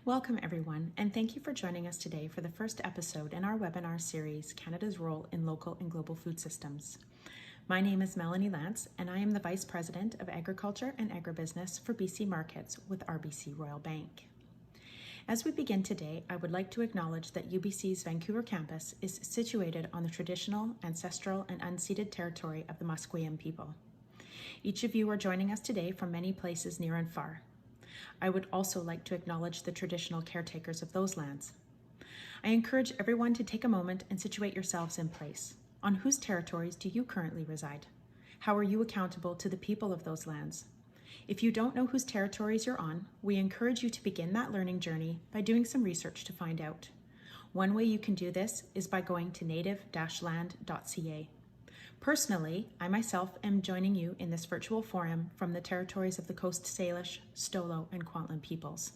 Welcome everyone, and thank you for joining us today for the first episode in our webinar series, Canada's Role in Local and Global Food Systems. My name is Melanie Lance, and I am the Vice President of Agriculture and Agribusiness for BC Markets with RBC Royal Bank. As we begin today, I would like to acknowledge that UBC's Vancouver campus is situated on the traditional, ancestral, and unceded territory of the Musqueam people. Each of you are joining us today from many places near and far. I would also like to acknowledge the traditional caretakers of those lands. I encourage everyone to take a moment and situate yourselves in place. On whose territories do you currently reside? How are you accountable to the people of those lands? If you don't know whose territories you're on, we encourage you to begin that learning journey by doing some research to find out. One way you can do this is by going to native-land.ca. Personally, I myself am joining you in this virtual forum from the territories of the Coast Salish, Stolo, and Kwantlen peoples.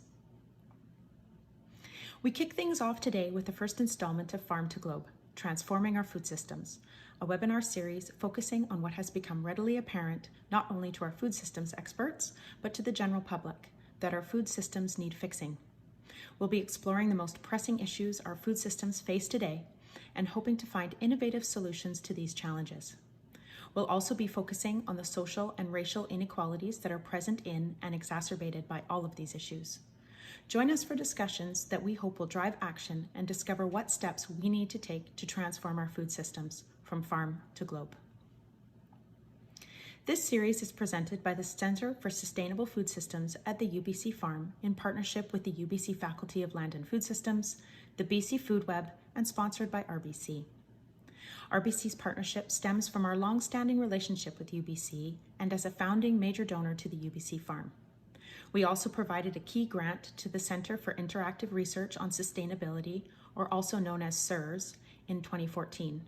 We kick things off today with the first installment of Farm to Globe, Transforming Our Food Systems, a webinar series focusing on what has become readily apparent not only to our food systems experts, but to the general public, that our food systems need fixing. We'll be exploring the most pressing issues our food systems face today and hoping to find innovative solutions to these challenges. We'll also be focusing on the social and racial inequalities that are present in and exacerbated by all of these issues. Join us for discussions that we hope will drive action and discover what steps we need to take to transform our food systems from farm to globe. This series is presented by the Centre for Sustainable Food Systems at the UBC Farm in partnership with the UBC Faculty of Land and Food Systems, the BC Food Web, and sponsored by RBC. RBC's partnership stems from our long-standing relationship with UBC and as a founding major donor to the UBC Farm. We also provided a key grant to the Centre for Interactive Research on Sustainability, or also known as CIRS, in 2014.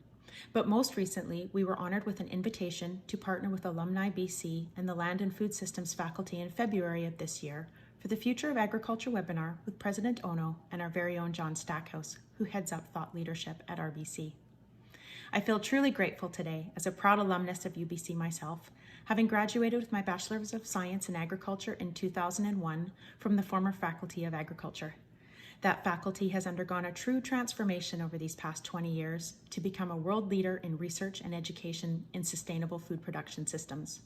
But most recently, we were honored with an invitation to partner with Alumni BC and the Land and Food Systems faculty in February of this year for the Future of Agriculture webinar with President Ono and our very own John Stackhouse, who heads up thought leadership at RBC. I feel truly grateful today as a proud alumnus of UBC myself, having graduated with my Bachelor's of Science in Agriculture in 2001 from the former Faculty of Agriculture. That faculty has undergone a true transformation over these past 20 years to become a world leader in research and education in sustainable food production systems.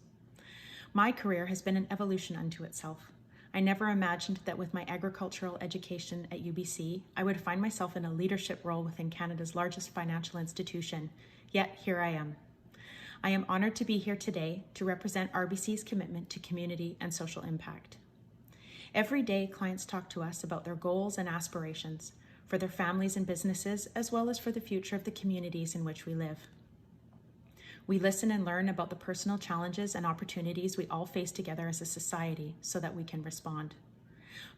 My career has been an evolution unto itself. I never imagined that with my agricultural education at UBC, I would find myself in a leadership role within Canada's largest financial institution, yet here I am. I am honored to be here today to represent RBC's commitment to community and social impact. Every day, clients talk to us about their goals and aspirations for their families and businesses, as well as for the future of the communities in which we live. We listen and learn about the personal challenges and opportunities we all face together as a society so that we can respond.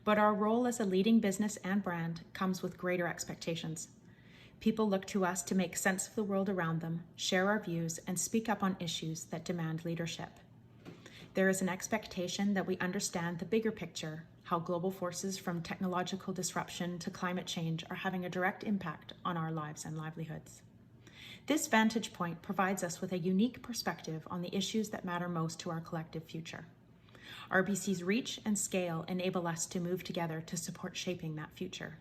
But our role as a leading business and brand comes with greater expectations. People look to us to make sense of the world around them, share our views, and speak up on issues that demand leadership. There is an expectation that we understand the bigger picture, how global forces from technological disruption to climate change are having a direct impact on our lives and livelihoods. This vantage point provides us with a unique perspective on the issues that matter most to our collective future. RBC's reach and scale enable us to move together to support shaping that future.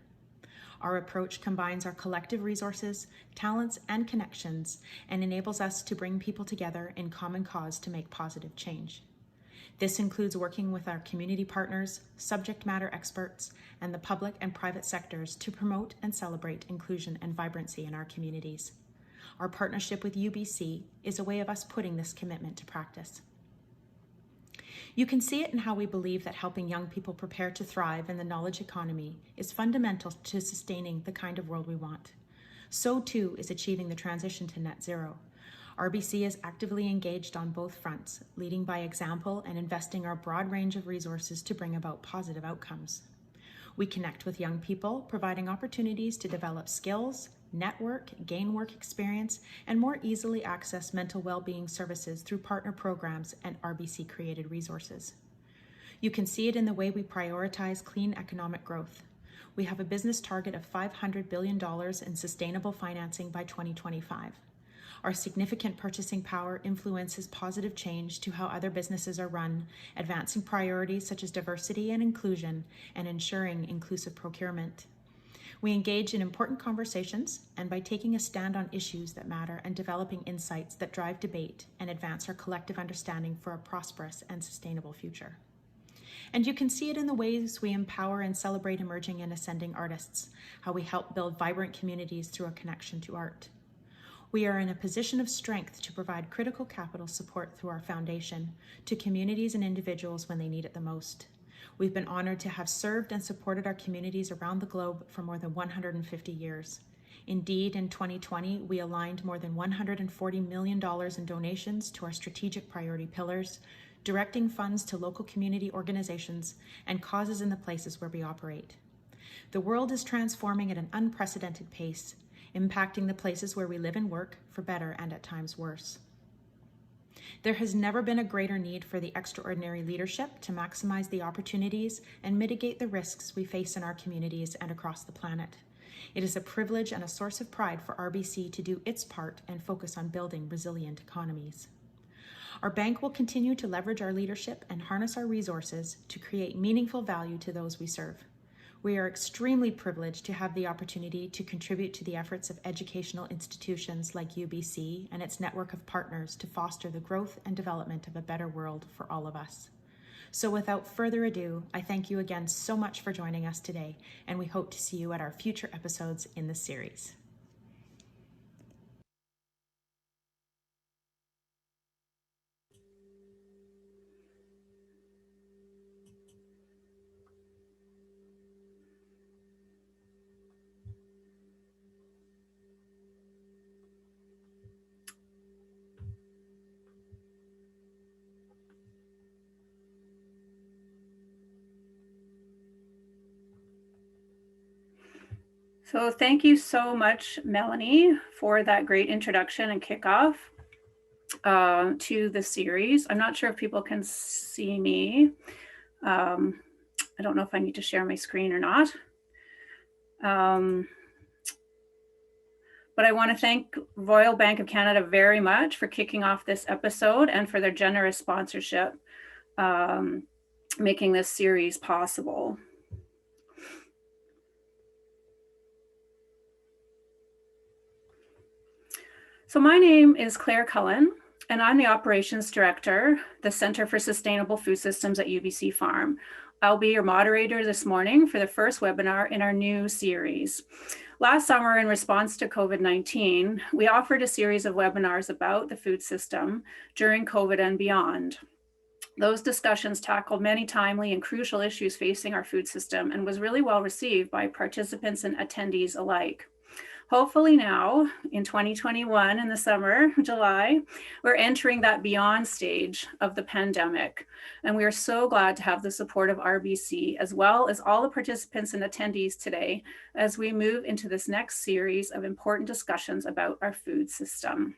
Our approach combines our collective resources, talents, and connections, and enables us to bring people together in common cause to make positive change. This includes working with our community partners, subject matter experts, and the public and private sectors to promote and celebrate inclusion and vibrancy in our communities. Our partnership with UBC is a way of us putting this commitment to practice. You can see it in how we believe that helping young people prepare to thrive in the knowledge economy is fundamental to sustaining the kind of world we want. So too is achieving the transition to net zero. RBC is actively engaged on both fronts, leading by example and investing our broad range of resources to bring about positive outcomes. We connect with young people, providing opportunities to develop skills, network, gain work experience, and more easily access mental well-being services through partner programs and RBC-created resources. You can see it in the way we prioritize clean economic growth. We have a business target of $500 billion in sustainable financing by 2025. Our significant purchasing power influences positive change to how other businesses are run, advancing priorities such as diversity and inclusion and ensuring inclusive procurement. We engage in important conversations, and by taking a stand on issues that matter and developing insights that drive debate and advance our collective understanding for a prosperous and sustainable future. And you can see it in the ways we empower and celebrate emerging and ascending artists, how we help build vibrant communities through a connection to art. We are in a position of strength to provide critical capital support through our foundation to communities and individuals when they need it the most. We've been honored to have served and supported our communities around the globe for more than 150 years. Indeed, in 2020, we aligned more than $140 million in donations to our strategic priority pillars, directing funds to local community organizations and causes in the places where we operate. The world is transforming at an unprecedented pace, impacting the places where we live and work for better and at times worse. There has never been a greater need for the extraordinary leadership to maximize the opportunities and mitigate the risks we face in our communities and across the planet. It is a privilege and a source of pride for RBC to do its part and focus on building resilient economies. Our bank will continue to leverage our leadership and harness our resources to create meaningful value to those we serve. We are extremely privileged to have the opportunity to contribute to the efforts of educational institutions like UBC and its network of partners to foster the growth and development of a better world for all of us. So without further ado, I thank you again so much for joining us today, and we hope to see you at our future episodes in this series. So thank you so much, Melanie, for that great introduction and kickoff to the series. I'm not sure if people can see me. I don't know if I need to share my screen or not. But I want to thank Royal Bank of Canada very much for kicking off this episode and for their generous sponsorship, making this series possible. So my name is Claire Cullen, and I'm the Operations Director, the Center for Sustainable Food Systems at UBC Farm. I'll be your moderator this morning for the first webinar in our new series. Last summer, in response to COVID-19, we offered a series of webinars about the food system during COVID and beyond. Those discussions tackled many timely and crucial issues facing our food system and was really well received by participants and attendees alike. Hopefully now, in 2021, in the summer, July, we're entering that beyond stage of the pandemic. And we are so glad to have the support of RBC, as well as all the participants and attendees today, as we move into this next series of important discussions about our food system.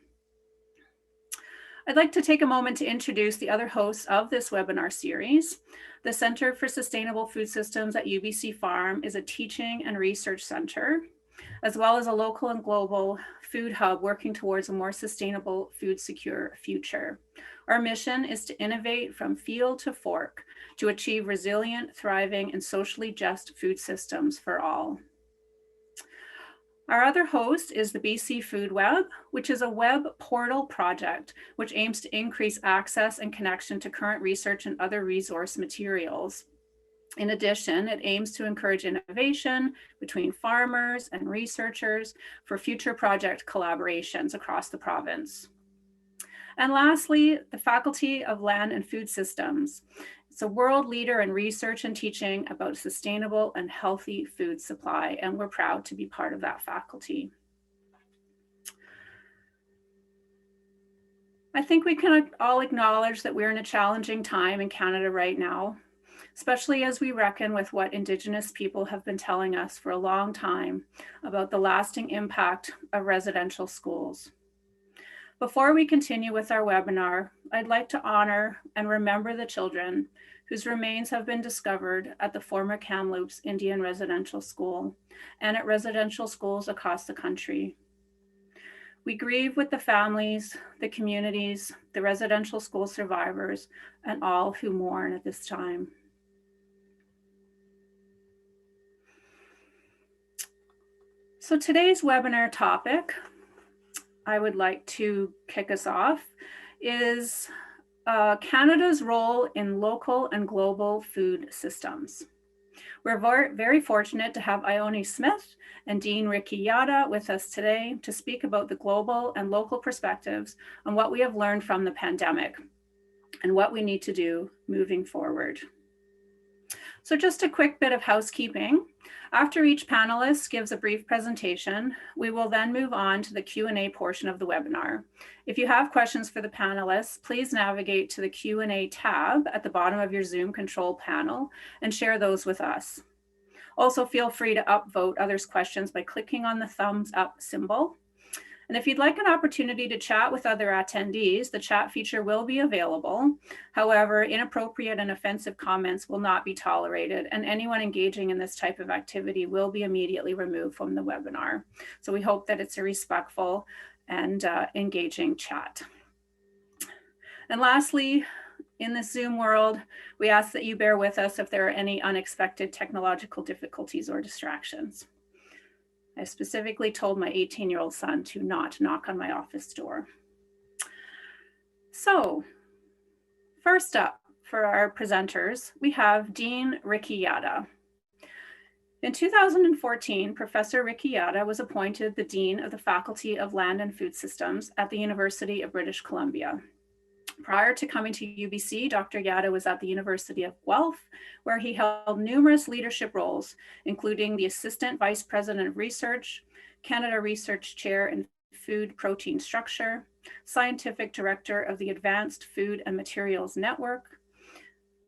I'd like to take a moment to introduce the other hosts of this webinar series. The Center for Sustainable Food Systems at UBC Farm is a teaching and research center, as well as a local and global food hub working towards a more sustainable, food secure future. Our mission is to innovate from field to fork to achieve resilient, thriving, and socially just food systems for all. Our other host is the BC Food Web, which is a web portal project which aims to increase access and connection to current research and other resource materials. In addition, it aims to encourage innovation between farmers and researchers for future project collaborations across the province. And lastly, the Faculty of Land and Food Systems. It's a world leader in research and teaching about sustainable and healthy food supply, and we're proud to be part of that faculty. I think we can all acknowledge that we're in a challenging time in Canada right now, especially as we reckon with what Indigenous people have been telling us for a long time about the lasting impact of residential schools. Before we continue with our webinar, I'd like to honor and remember the children whose remains have been discovered at the former Kamloops Indian Residential School and at residential schools across the country. We grieve with the families, the communities, the residential school survivors, and all who mourn at this time. So today's webinar topic, I would like to kick us off, is Canada's role in local and global food systems. We're very fortunate to have Ione Smith and Dean Ricky Yada with us today to speak about the global and local perspectives on what we have learned from the pandemic and what we need to do moving forward. So just a quick bit of housekeeping. After each panelist gives a brief presentation, we will then move on to the Q&A portion of the webinar. If you have questions for the panelists, please navigate to the Q&A tab at the bottom of your Zoom control panel and share those with us. Also, feel free to upvote others' questions by clicking on the thumbs up symbol. And if you'd like an opportunity to chat with other attendees, the chat feature will be available. However, inappropriate and offensive comments will not be tolerated, and anyone engaging in this type of activity will be immediately removed from the webinar. So we hope that it's a respectful and engaging chat. And lastly, in the Zoom world, we ask that you bear with us if there are any unexpected technological difficulties or distractions. I specifically told my 18-year-old son to not knock on my office door. So, first up for our presenters, we have Dean Ricky Yada. In 2014, Professor Ricky Yada was appointed the Dean of the Faculty of Land and Food Systems at the University of British Columbia. Prior to coming to UBC, Dr. Yada was at the University of Guelph, where he held numerous leadership roles, including the Assistant Vice President of Research, Canada Research Chair in Food Protein Structure, Scientific Director of the Advanced Food and Materials Network,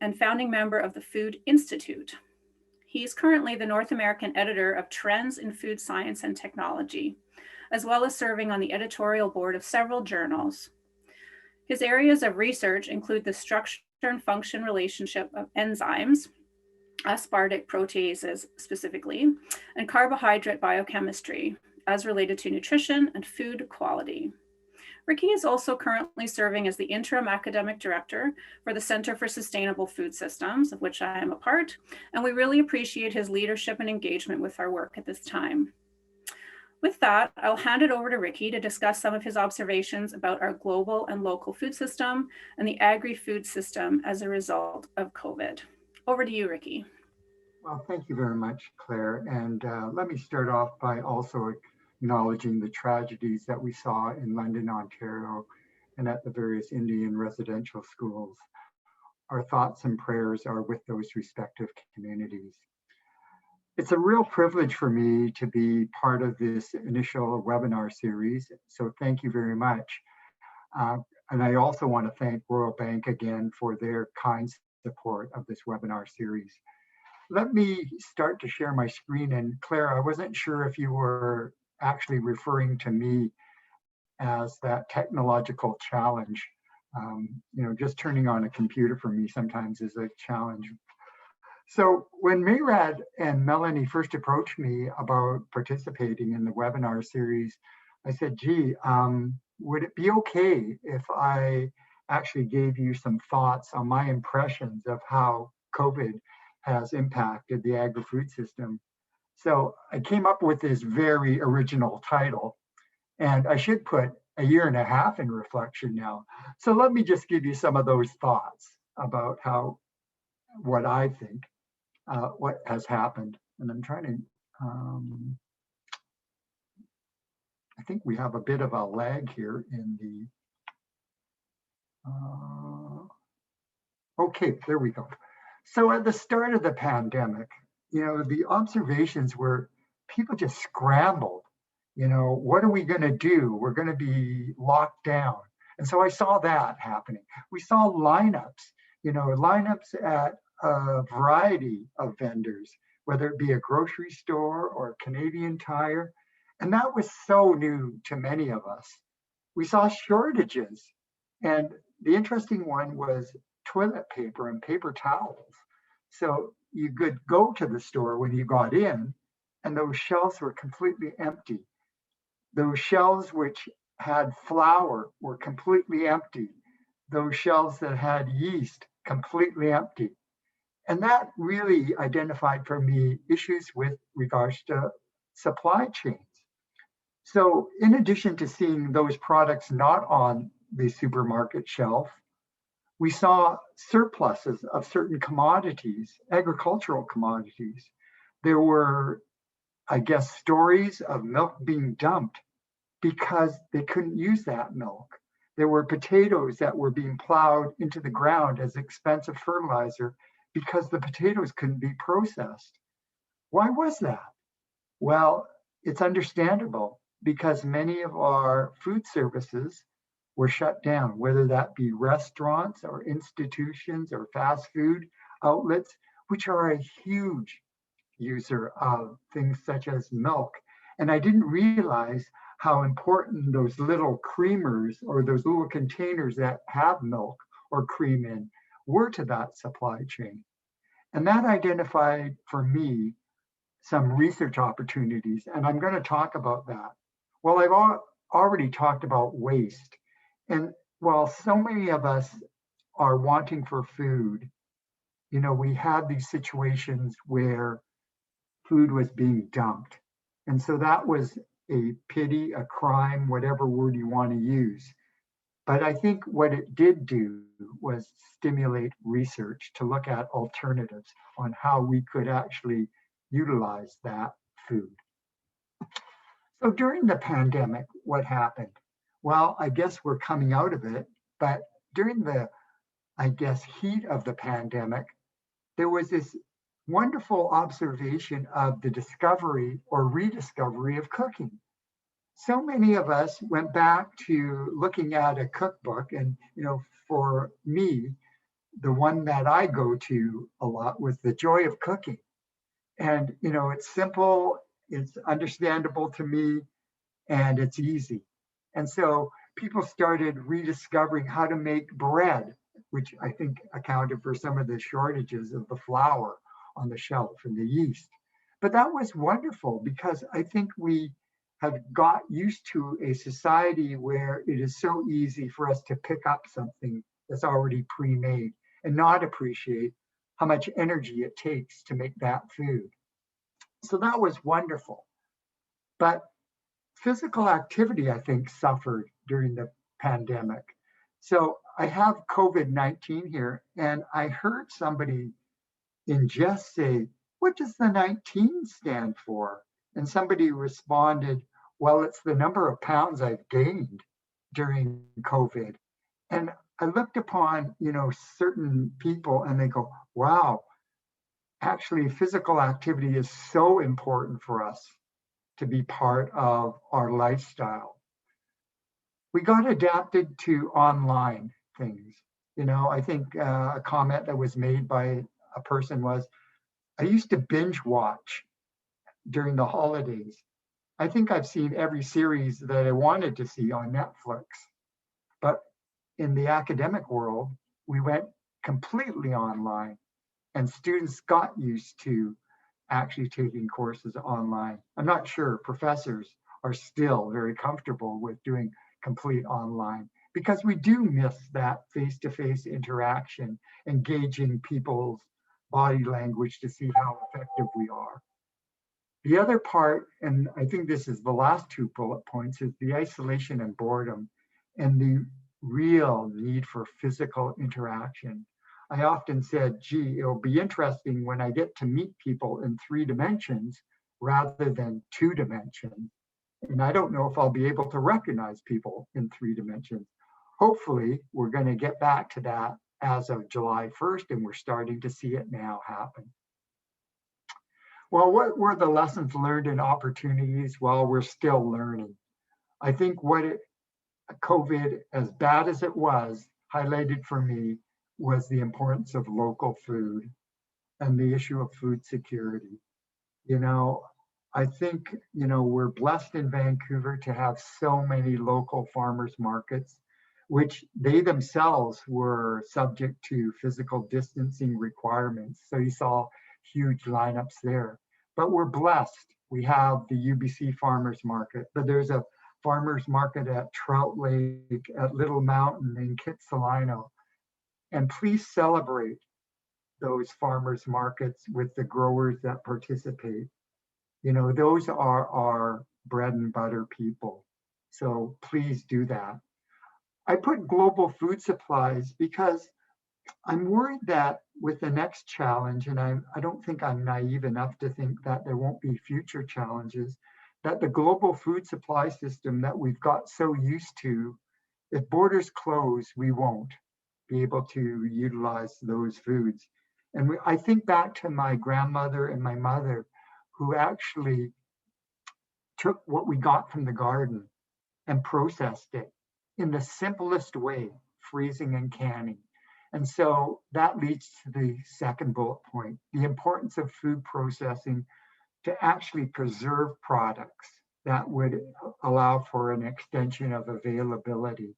and founding member of the Food Institute. He is currently the North American editor of Trends in Food Science and Technology, as well as serving on the editorial board of several journals. His areas of research include the structure and function relationship of enzymes, aspartic proteases specifically, and carbohydrate biochemistry as related to nutrition and food quality. Ricky is also currently serving as the interim academic director for the Center for Sustainable Food Systems, of which I am a part, and we really appreciate his leadership and engagement with our work at this time. With that, I'll hand it over to Ricky to discuss some of his observations about our global and local food system and the agri-food system as a result of COVID. Over to you, Ricky. Well, thank you very much, Claire. And let me start off by also acknowledging the tragedies that we saw in London, Ontario, and at the various Indian residential schools. Our thoughts and prayers are with those respective communities. It's a real privilege for me to be part of this initial webinar series, so thank you very much. And I also want to thank Royal Bank again for their kind support of this webinar series. Let me start to share my screen, and Claire, I wasn't sure if you were actually referring to me as that technological challenge. Just turning on a computer for me sometimes is a challenge. So when Mayrad and Melanie first approached me about participating in the webinar series, I said, gee, would it be okay if I actually gave you some thoughts on my impressions of how COVID has impacted the agri-food system? So I came up with this very original title, and I should put a year and a half in reflection now. So let me just give you some of those thoughts about what I think. What has happened. And I'm trying to, I think we have a bit of a lag here in the, okay, there we go. So at the start of the pandemic, the observations were people just scrambled. What are we going to do? We're going to be locked down. And so I saw that happening. We saw lineups at a variety of vendors, whether it be a grocery store or a Canadian Tire. And that was so new to many of us. We saw shortages. And the interesting one was toilet paper and paper towels. So you could go to the store when you got in, and those shelves were completely empty. Those shelves which had flour were completely empty. Those shelves that had yeast, completely empty. And that really identified for me issues with regards to supply chains. So in addition to seeing those products not on the supermarket shelf, we saw surpluses of certain commodities, agricultural commodities. There were, I guess, stories of milk being dumped because they couldn't use that milk. There were potatoes that were being plowed into the ground as expensive fertilizer because the potatoes couldn't be processed. Why was that? Well, it's understandable because many of our food services were shut down, whether that be restaurants or institutions or fast food outlets, which are a huge user of things such as milk. And I didn't realize how important those little creamers or those little containers that have milk or cream in were to that supply chain. And that identified for me some research opportunities, and I'm going to talk about that. Well, I've already talked about waste. And while so many of us are wanting for food, you know, we had these situations where food was being dumped. And so that was a pity, a crime, whatever word you want to use. But I think what it did do was stimulate research to look at alternatives on how we could actually utilize that food. So during the pandemic, what happened? Well, I guess we're coming out of it, but during the, I guess, heat of the pandemic, there was this wonderful observation of the discovery or rediscovery of cooking. So many of us went back to looking at a cookbook, and you know, for me, the one that I go to a lot was The Joy of Cooking. And you know, it's simple, it's understandable to me, and it's easy. And so people started rediscovering how to make bread, which I think accounted for some of the shortages of the flour on the shelf and the yeast. But that was wonderful because I think we have got used to a society where it is so easy for us to pick up something that's already pre-made and not appreciate how much energy it takes to make that food. So that was wonderful. But physical activity, I think, suffered during the pandemic. So I have COVID-19 here, and I heard somebody in jest say, "What does the 19 stand for?" And somebody responded, "Well, it's the number of pounds I've gained during COVID." And I looked upon, you know, certain people and they go, wow, actually physical activity is so important for us to be part of our lifestyle. We got adapted to online things. You know, I think a comment that was made by a person was, I used to binge watch during the holidays. I think I've seen every series that I wanted to see on Netflix. But in the academic world, we went completely online, and students got used to actually taking courses online. I'm not sure professors are still very comfortable with doing complete online because we do miss that face-to-face interaction, engaging people's body language to see how effective we are. The other part, and I think this is the last two bullet points, is the isolation and boredom and the real need for physical interaction. I often said, gee, it'll be interesting when I get to meet people in 3 dimensions rather than 2 dimensions. And I don't know if I'll be able to recognize people in 3 dimensions. Hopefully, we're going to get back to that as of July 1st, and we're starting to see it now happen. Well, what were the lessons learned and opportunities? Well, we're still learning. I think COVID, as bad as it was, highlighted for me was the importance of local food and the issue of food security. You know, I think, you know, we're blessed in Vancouver to have so many local farmers markets, which they themselves were subject to physical distancing requirements. So you saw huge lineups there. But we're blessed. We have the UBC Farmers Market, but there's a farmers market at Trout Lake, at Little Mountain in Kitsilano. And please celebrate those farmers markets with the growers that participate. You know, those are our bread and butter people. So please do that. I put global food supplies because I'm worried that with the next challenge, and I don't think I'm naive enough to think that there won't be future challenges, that the global food supply system that we've got so used to, if borders close, we won't be able to utilize those foods. And I think back to my grandmother and my mother, who actually took what we got from the garden and processed it in the simplest way, freezing and canning. And so that leads to the second bullet point, the importance of food processing to actually preserve products that would allow for an extension of availability.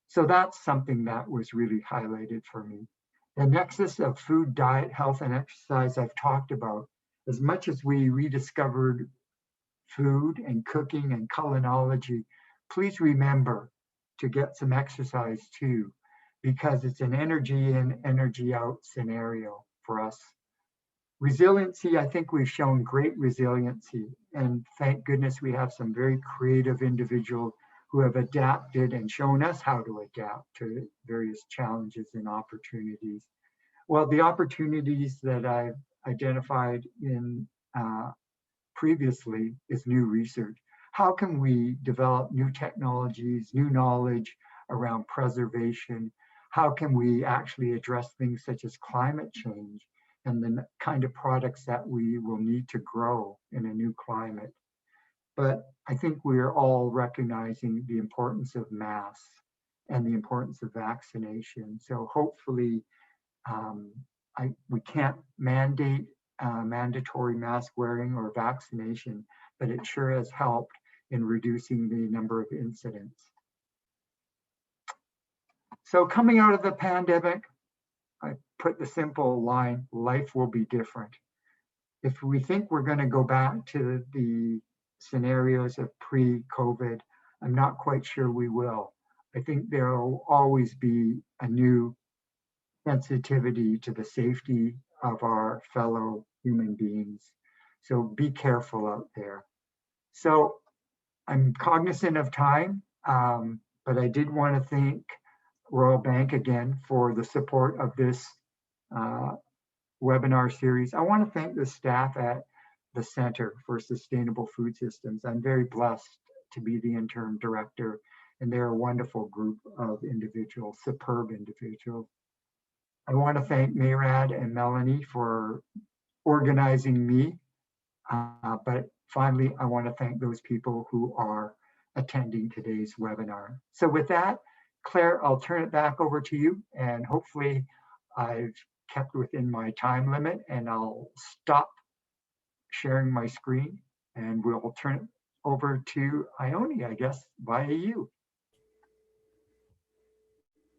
So that's something that was really highlighted for me. The nexus of food, diet, health, and exercise I've talked about. As much as we rediscovered food and cooking and culinology, please remember to get some exercise too, because it's an energy in, energy out scenario for us. Resiliency, I think we've shown great resiliency, and thank goodness we have some very creative individuals who have adapted and shown us how to adapt to various challenges and opportunities. Well, the opportunities that I've identified in previously is new research. How can we develop new technologies, new knowledge around preservation? How can we actually address things such as climate change and the kind of products that we will need to grow in a new climate? But I think we're all recognizing the importance of masks and the importance of vaccination. So hopefully we can't mandate mandatory mask wearing or vaccination, but it sure has helped in reducing the number of incidents. So coming out of the pandemic, I put the simple line, life will be different. If we think we're going to go back to the scenarios of pre-COVID, I'm not quite sure we will. I think there will always be a new sensitivity to the safety of our fellow human beings. So be careful out there. So I'm cognizant of time, but I did want to thank Royal Bank again for the support of this webinar series. I want to thank the staff at the Center for Sustainable Food Systems. I'm very blessed to be the interim director, and they're a wonderful group of individuals, superb individuals. I want to thank Mayrad and Melanie for organizing me, but finally, I want to thank those people who are attending today's webinar. So with that, Claire, I'll turn it back over to you, and hopefully I've kept within my time limit, and I'll stop sharing my screen and we'll turn it over to Ione, I guess, via you.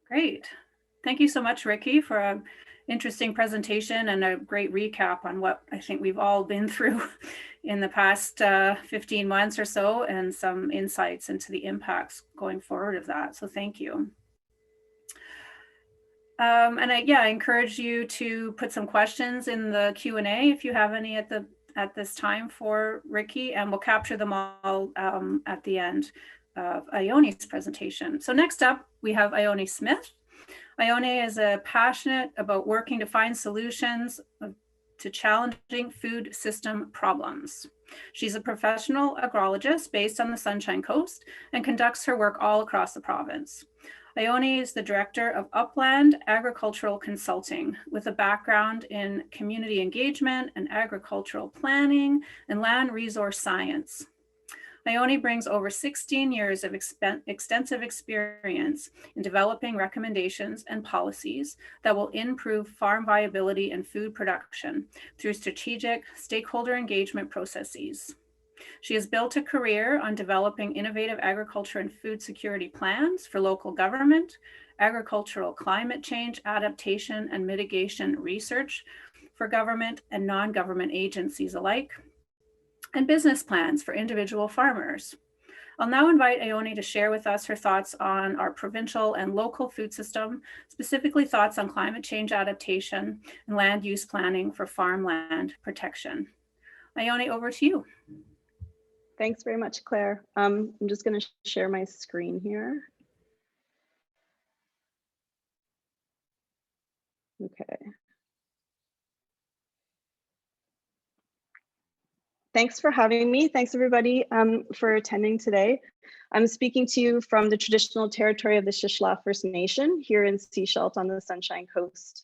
Great. Thank you so much, Ricky, for an interesting presentation and a great recap on what I think we've all been through in the past 15 months or so, and some insights into the impacts going forward of that. So thank you. And I encourage you to put some questions in the Q&A if you have any at this time for Ricky, and we'll capture them all at the end of Ione's presentation. So next up, we have Ione Smith. Ione is passionate about working to find solutions to challenging food system problems. She's a professional agrologist based on the Sunshine Coast and conducts her work all across the province. Ione is the director of Upland Agricultural Consulting with a background in community engagement and agricultural planning and land resource science. Ione brings over 16 years of extensive experience in developing recommendations and policies that will improve farm viability and food production through strategic stakeholder engagement processes. She has built a career on developing innovative agriculture and food security plans for local government, agricultural climate change adaptation and mitigation research for government and non-government agencies alike, and business plans for individual farmers. I'll now invite Ione to share with us her thoughts on our provincial and local food system, specifically thoughts on climate change adaptation and land use planning for farmland protection. Ione, over to you. Thanks very much, Claire. I'm just going to share my screen here. Okay. Thanks for having me. Thanks everybody for attending today. I'm speaking to you from the traditional territory of the Shishla First Nation here in Seashelt on the Sunshine Coast.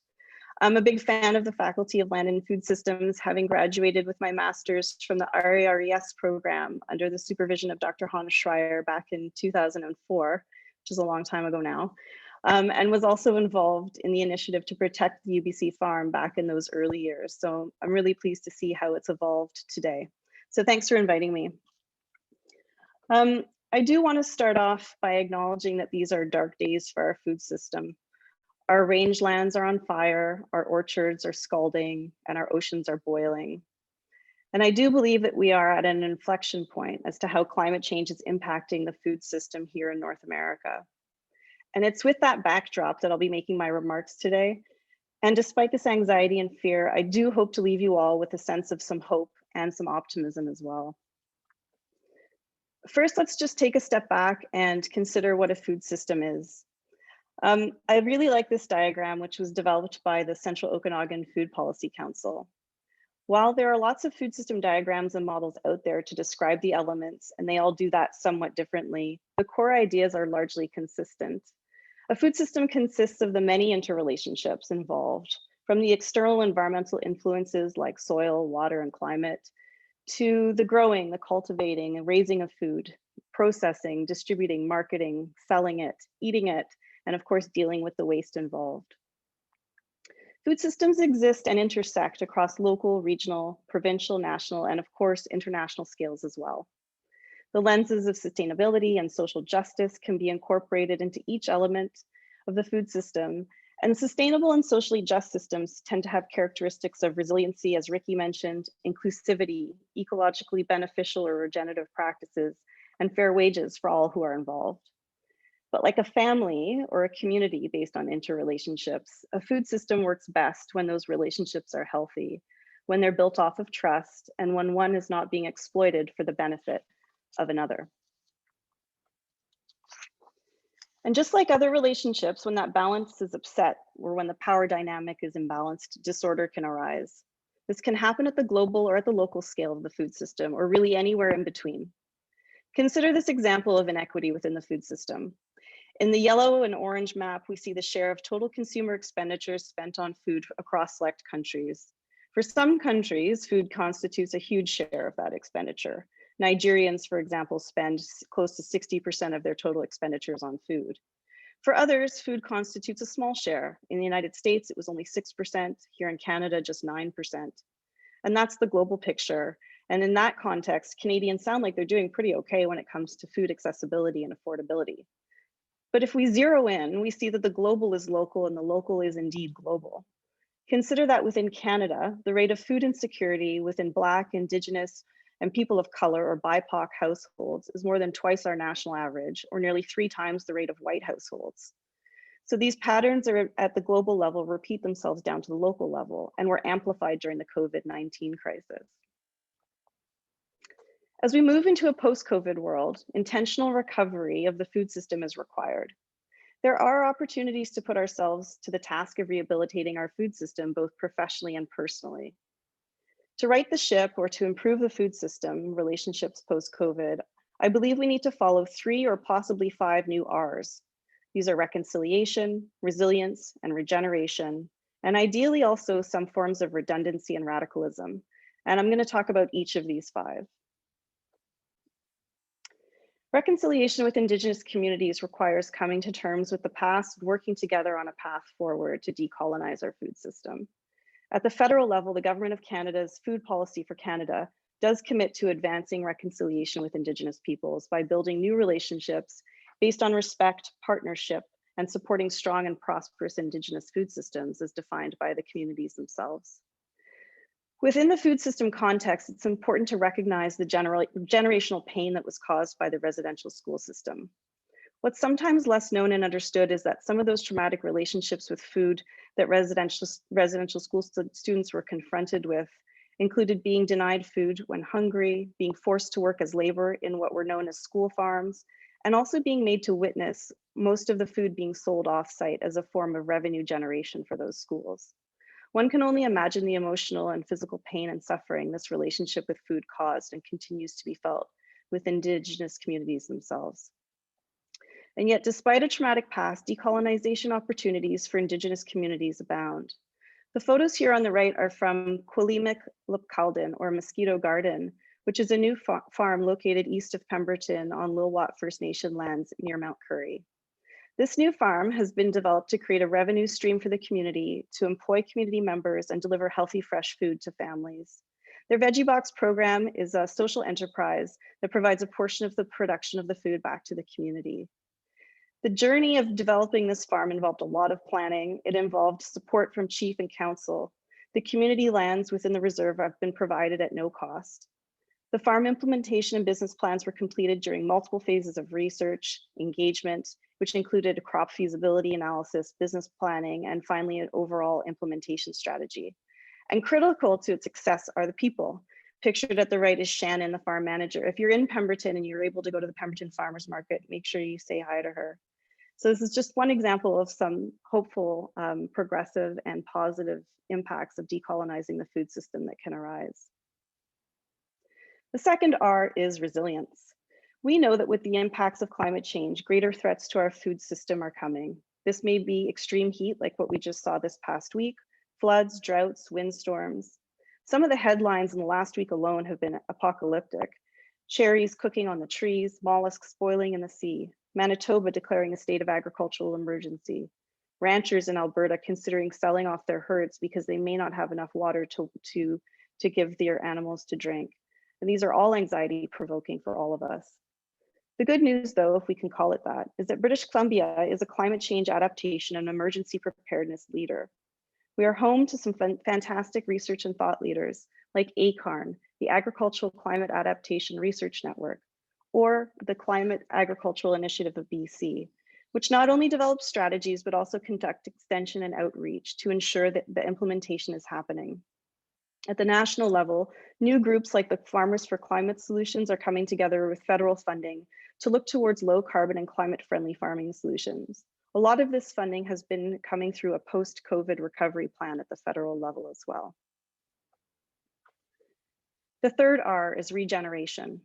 I'm a big fan of the Faculty of Land and Food Systems, having graduated with my master's from the RARES program under the supervision of Dr. Hans Schreier back in 2004, which is a long time ago now, and was also involved in the initiative to protect the UBC farm back in those early years. So I'm really pleased to see how it's evolved today. So thanks for inviting me. I do want to start off by acknowledging that these are dark days for our food system. Our rangelands are on fire, our orchards are scalding, and our oceans are boiling. And I do believe that we are at an inflection point as to how climate change is impacting the food system here in North America. And it's with that backdrop that I'll be making my remarks today. And despite this anxiety and fear, I do hope to leave you all with a sense of some hope and some optimism as well. First, let's just take a step back and consider what a food system is. I really like this diagram, which was developed by the Central Okanagan Food Policy Council. While there are lots of food system diagrams and models out there to describe the elements, and they all do that somewhat differently, the core ideas are largely consistent. A food system consists of the many interrelationships involved, from the external environmental influences like soil, water, and climate, to the growing, the cultivating, and raising of food, processing, distributing, marketing, selling it, eating it, and of course, dealing with the waste involved. Food systems exist and intersect across local, regional, provincial, national, and of course, international scales as well. The lenses of sustainability and social justice can be incorporated into each element of the food system, and sustainable and socially just systems tend to have characteristics of resiliency, as Ricky mentioned, inclusivity, ecologically beneficial or regenerative practices, and fair wages for all who are involved. But like a family or a community based on interrelationships, a food system works best when those relationships are healthy, when they're built off of trust, and when one is not being exploited for the benefit of another. And just like other relationships, when that balance is upset or when the power dynamic is imbalanced, disorder can arise. This can happen at the global or at the local scale of the food system, or really anywhere in between. Consider this example of inequity within the food system. In the yellow and orange map, we see the share of total consumer expenditures spent on food across select countries. For some countries, food constitutes a huge share of that expenditure. Nigerians, for example, spend close to 60% of their total expenditures on food. For others, food constitutes a small share. In the United States, it was only 6%. Here in Canada, just 9%. And that's the global picture. And in that context, Canadians sound like they're doing pretty okay when it comes to food accessibility and affordability. But if we zero in, we see that the global is local and the local is indeed global. Consider that within Canada, the rate of food insecurity within Black, Indigenous, and people of color or BIPOC households is more than twice our national average, or nearly 3 times the rate of white households. So these patterns are at the global level repeat themselves down to the local level and were amplified during the COVID-19 crisis. As we move into a post-COVID world, intentional recovery of the food system is required. There are opportunities to put ourselves to the task of rehabilitating our food system, both professionally and personally. To right the ship or to improve the food system relationships post-COVID, I believe we need to follow 3 or possibly 5 new R's. These are reconciliation, resilience, and regeneration, and ideally also some forms of redundancy and radicalism. And I'm going to talk about each of these 5. Reconciliation with Indigenous communities requires coming to terms with the past, working together on a path forward to decolonize our food system. At the federal level, the Government of Canada's Food Policy for Canada does commit to advancing reconciliation with Indigenous peoples by building new relationships based on respect, partnership, and supporting strong and prosperous Indigenous food systems as defined by the communities themselves. Within the food system context, it's important to recognize the generational pain that was caused by the residential school system. What's sometimes less known and understood is that some of those traumatic relationships with food that residential school students were confronted with included being denied food when hungry, being forced to work as labor in what were known as school farms, and also being made to witness most of the food being sold off-site as a form of revenue generation for those schools. One can only imagine the emotional and physical pain and suffering this relationship with food caused and continues to be felt with Indigenous communities themselves. And yet, despite a traumatic past, decolonization opportunities for Indigenous communities abound. The photos here on the right are from Cullen, or Mosquito Garden, which is a new farm located east of Pemberton on Lilwat First Nation lands near Mount Currie. This new farm has been developed to create a revenue stream for the community, to employ community members and deliver healthy, fresh food to families. Their Veggie Box program is a social enterprise that provides a portion of the production of the food back to the community. The journey of developing this farm involved a lot of planning. It involved support from chief and council. The community lands within the reserve have been provided at no cost. The farm implementation and business plans were completed during multiple phases of research, engagement, which included a crop feasibility analysis, business planning, and finally an overall implementation strategy. And critical to its success are the people. Pictured at the right is Shannon, the farm manager. If you're in Pemberton and you're able to go to the Pemberton Farmers Market, make sure you say hi to her. So this is just one example of some hopeful, progressive and positive impacts of decolonizing the food system that can arise. The second R is resilience. We know that with the impacts of climate change, greater threats to our food system are coming. This may be extreme heat, like what we just saw this past week, floods, droughts, windstorms. Some of the headlines in the last week alone have been apocalyptic. Cherries cooking on the trees, mollusks spoiling in the sea, Manitoba declaring a state of agricultural emergency, ranchers in Alberta considering selling off their herds because they may not have enough water to give their animals to drink. And these are all anxiety provoking for all of us. The good news, though, if we can call it that, is that British Columbia is a climate change adaptation and emergency preparedness leader. We are home to some fantastic research and thought leaders like ACARN, the Agricultural Climate Adaptation Research Network, or the Climate Agricultural Initiative of BC, which not only develops strategies, but also conduct extension and outreach to ensure that the implementation is happening. At the national level, new groups like the Farmers for Climate Solutions are coming together with federal funding to look towards low carbon and climate friendly farming solutions. A lot of this funding has been coming through a post-COVID recovery plan at the federal level as well. The third R is regeneration.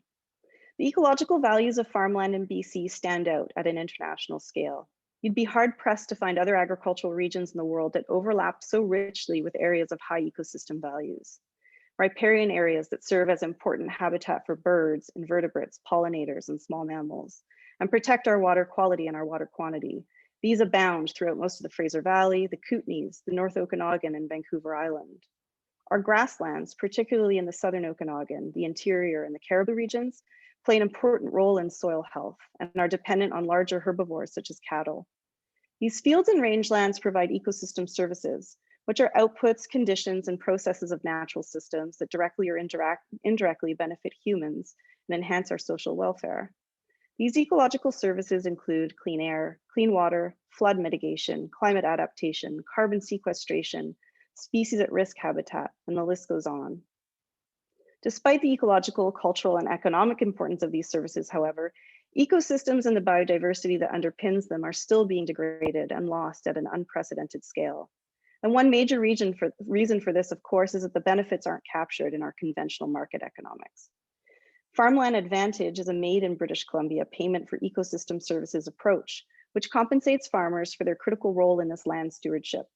The ecological values of farmland in BC stand out at an international scale. You'd be hard pressed to find other agricultural regions in the world that overlap so richly with areas of high ecosystem values. Riparian areas that serve as important habitat for birds, invertebrates, pollinators, and small mammals, and protect our water quality and our water quantity. These abound throughout most of the Fraser Valley, the Kootenays, the North Okanagan, and Vancouver Island. Our grasslands, particularly in the Southern Okanagan, the interior, and the Cariboo regions, play an important role in soil health and are dependent on larger herbivores such as cattle. These fields and rangelands provide ecosystem services, which are outputs, conditions, and processes of natural systems that directly or indirectly benefit humans and enhance our social welfare. These ecological services include clean air, clean water, flood mitigation, climate adaptation, carbon sequestration, species at risk habitat, and the list goes on. Despite the ecological, cultural, and economic importance of these services, however, ecosystems and the biodiversity that underpins them are still being degraded and lost at an unprecedented scale. And one major reason for this, of course, is that the benefits aren't captured in our conventional market economics. Farmland Advantage is a made in British Columbia payment for ecosystem services approach, which compensates farmers for their critical role in this land stewardship.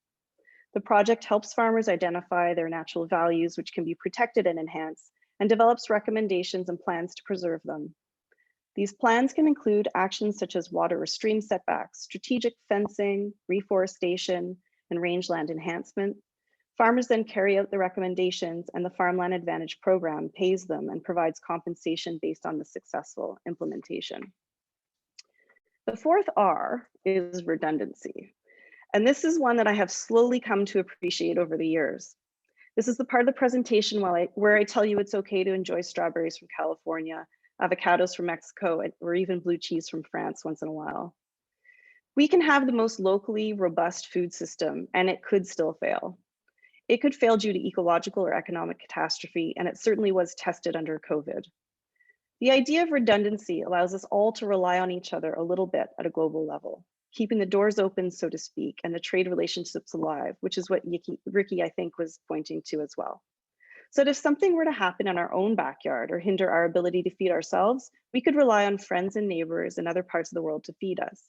The project helps farmers identify their natural values, which can be protected and enhanced, and develops recommendations and plans to preserve them. These plans can include actions such as water or stream setbacks, strategic fencing, reforestation, and rangeland enhancement. Farmers then carry out the recommendations, and the Farmland Advantage program pays them and provides compensation based on the successful implementation. The fourth R is redundancy. And this is one that I have slowly come to appreciate over the years. This is the part of the presentation where I tell you it's okay to enjoy strawberries from California, avocados from Mexico, or even blue cheese from France once in a while. We can have the most locally robust food system, and it could still fail. It could fail due to ecological or economic catastrophe, and it certainly was tested under COVID. The idea of redundancy allows us all to rely on each other a little bit at a global level, keeping the doors open, so to speak, and the trade relationships alive, which is what Ricky, I think, was pointing to as well. So if something were to happen in our own backyard or hinder our ability to feed ourselves, we could rely on friends and neighbors in other parts of the world to feed us.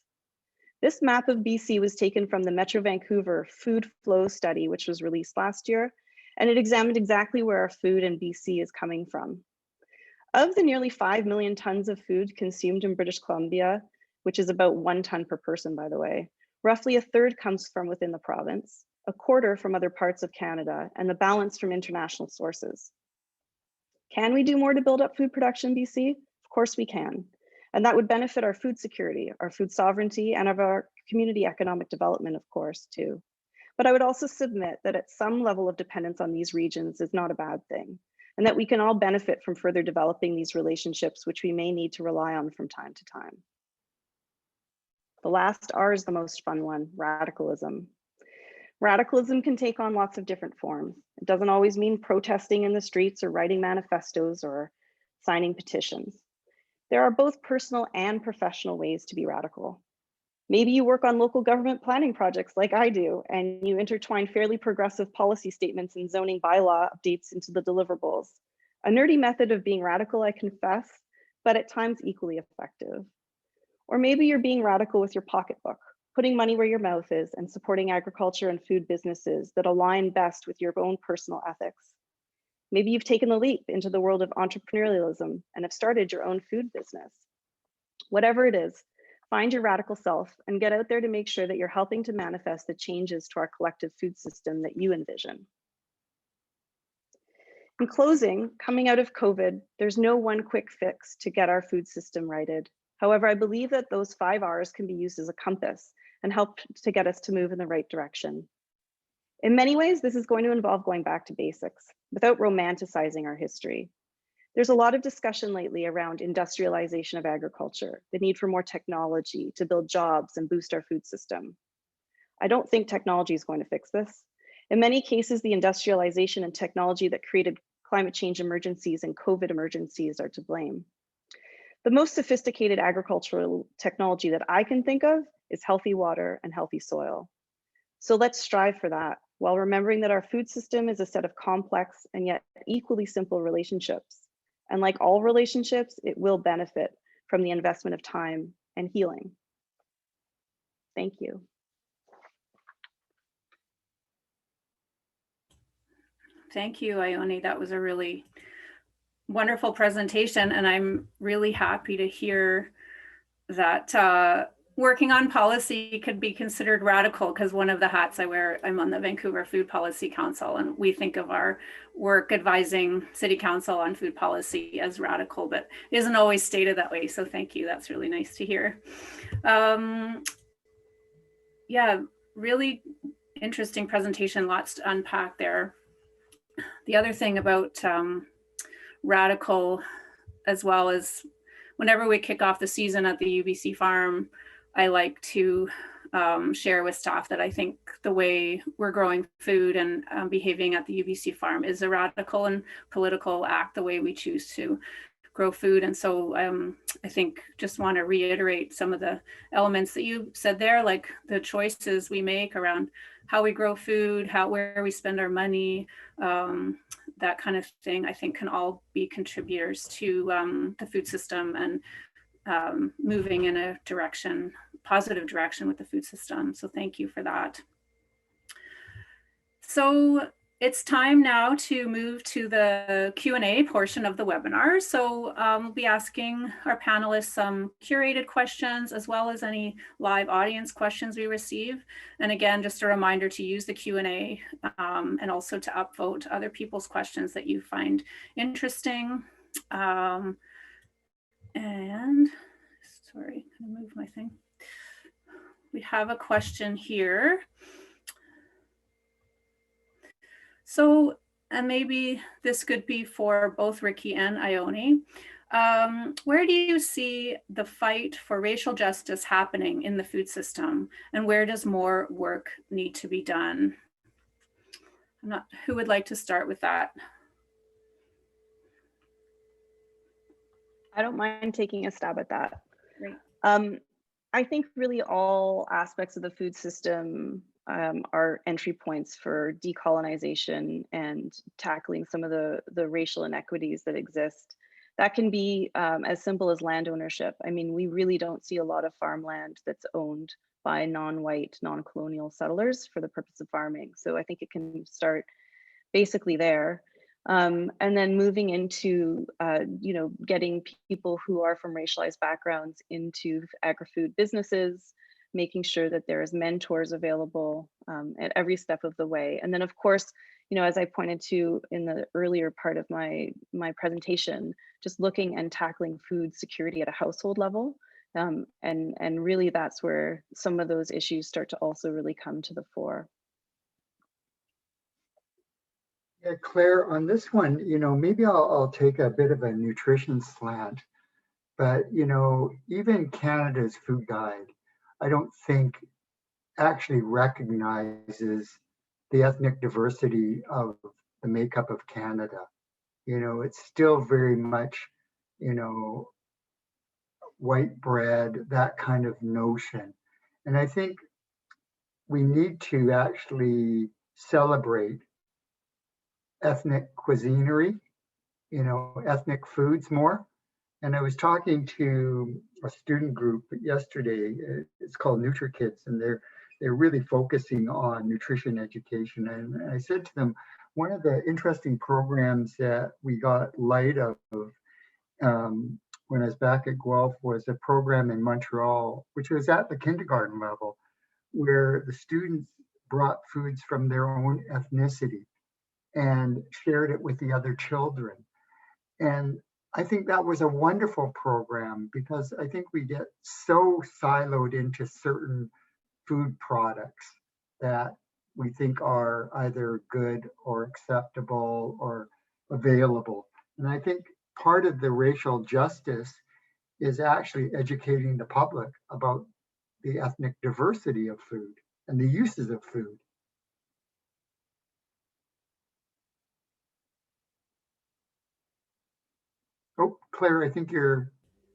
This map of BC was taken from the Metro Vancouver Food Flow Study, which was released last year, and it examined exactly where our food in BC is coming from. Of the nearly 5 million tons of food consumed in British Columbia, which is about 1 ton per person, by the way, roughly a third comes from within the province, a quarter from other parts of Canada, and the balance from international sources. Can we do more to build up food production in BC? Of course we can. And that would benefit our food security, our food sovereignty, and of our community economic development, of course, too. But I would also submit that at some level of dependence on these regions is not a bad thing, and that we can all benefit from further developing these relationships, which we may need to rely on from time to time. The last R is the most fun one, radicalism. Radicalism can take on lots of different forms. It doesn't always mean protesting in the streets or writing manifestos or signing petitions. There are both personal and professional ways to be radical. Maybe you work on local government planning projects like I do, and you intertwine fairly progressive policy statements and zoning bylaw updates into the deliverables. A nerdy method of being radical, I confess, but at times equally effective. Or maybe you're being radical with your pocketbook, putting money where your mouth is and supporting agriculture and food businesses that align best with your own personal ethics. Maybe you've taken the leap into the world of entrepreneurialism and have started your own food business. Whatever it is, find your radical self and get out there to make sure that you're helping to manifest the changes to our collective food system that you envision. In closing, coming out of COVID, there's no one quick fix to get our food system righted. However, I believe that those 5 R's can be used as a compass and help to get us to move in the right direction. In many ways, this is going to involve going back to basics without romanticizing our history. There's a lot of discussion lately around industrialization of agriculture, the need for more technology to build jobs and boost our food system. I don't think technology is going to fix this. In many cases, the industrialization and technology that created climate change emergencies and COVID emergencies are to blame. The most sophisticated agricultural technology that I can think of is healthy water and healthy soil. So let's strive for that, while remembering that our food system is a set of complex and yet equally simple relationships. And like all relationships, it will benefit from the investment of time and healing. Thank you. Thank you, Ione. That was a really wonderful presentation, and I'm really happy to hear that working on policy could be considered radical, because one of the hats I wear, I'm on the Vancouver Food Policy Council, and we think of our work advising City Council on food policy as radical, but it isn't always stated that way. So thank you. That's really nice to hear. Yeah, really interesting presentation, lots to unpack there. The other thing about radical, as well as whenever we kick off the season at the UBC farm, I like to share with staff that I think the way we're growing food and behaving at the UBC farm is a radical and political act, the way we choose to grow food. And so I think just want to reiterate some of the elements that you said there, like the choices we make around how we grow food, where we spend our money, that kind of thing, I think can all be contributors to the food system and moving in a positive direction with the food system. So thank you for that. So it's time now to move to the Q&A portion of the webinar. So we'll be asking our panelists some curated questions, as well as any live audience questions we receive. And again, just a reminder to use the Q&A and also to upvote other people's questions that you find interesting. And sorry, I'm gonna move my thing. We have a question here. So and maybe this could be for both Ricky and Ione. Where do you see the fight for racial justice happening in the food system, and where does more work need to be done? Who would like to start with that? I don't mind taking a stab at that. Great. I think really all aspects of the food system are entry points for decolonization and tackling some of the racial inequities that exist. That can be as simple as land ownership. I mean, we really don't see a lot of farmland that's owned by non-white, non-colonial settlers for the purpose of farming. So I think it can start basically there. And then moving into, getting people who are from racialized backgrounds into agri-food businesses, making sure that there's mentors available at every step of the way. And then of course, as I pointed to in the earlier part of my presentation, just looking and tackling food security at a household level. And really that's where some of those issues start to also really come to the fore. Yeah, Claire, on this one, maybe I'll take a bit of a nutrition slant, but, even Canada's food guide, I don't think actually recognizes the ethnic diversity of the makeup of Canada. It's still very much, white bread, that kind of notion. And I think we need to actually celebrate ethnic cuisinery, ethnic foods more. And I was talking to a student group yesterday. It's called NutriKids, and they're really focusing on nutrition education. And I said to them, one of the interesting programs that we got light of when I was back at Guelph was a program in Montreal, which was at the kindergarten level, where the students brought foods from their own ethnicity and shared it with the other children. And I think that was a wonderful program because I think we get so siloed into certain food products that we think are either good or acceptable or available. And I think part of the racial justice is actually educating the public about the ethnic diversity of food and the uses of food. Oh, Claire, I think you're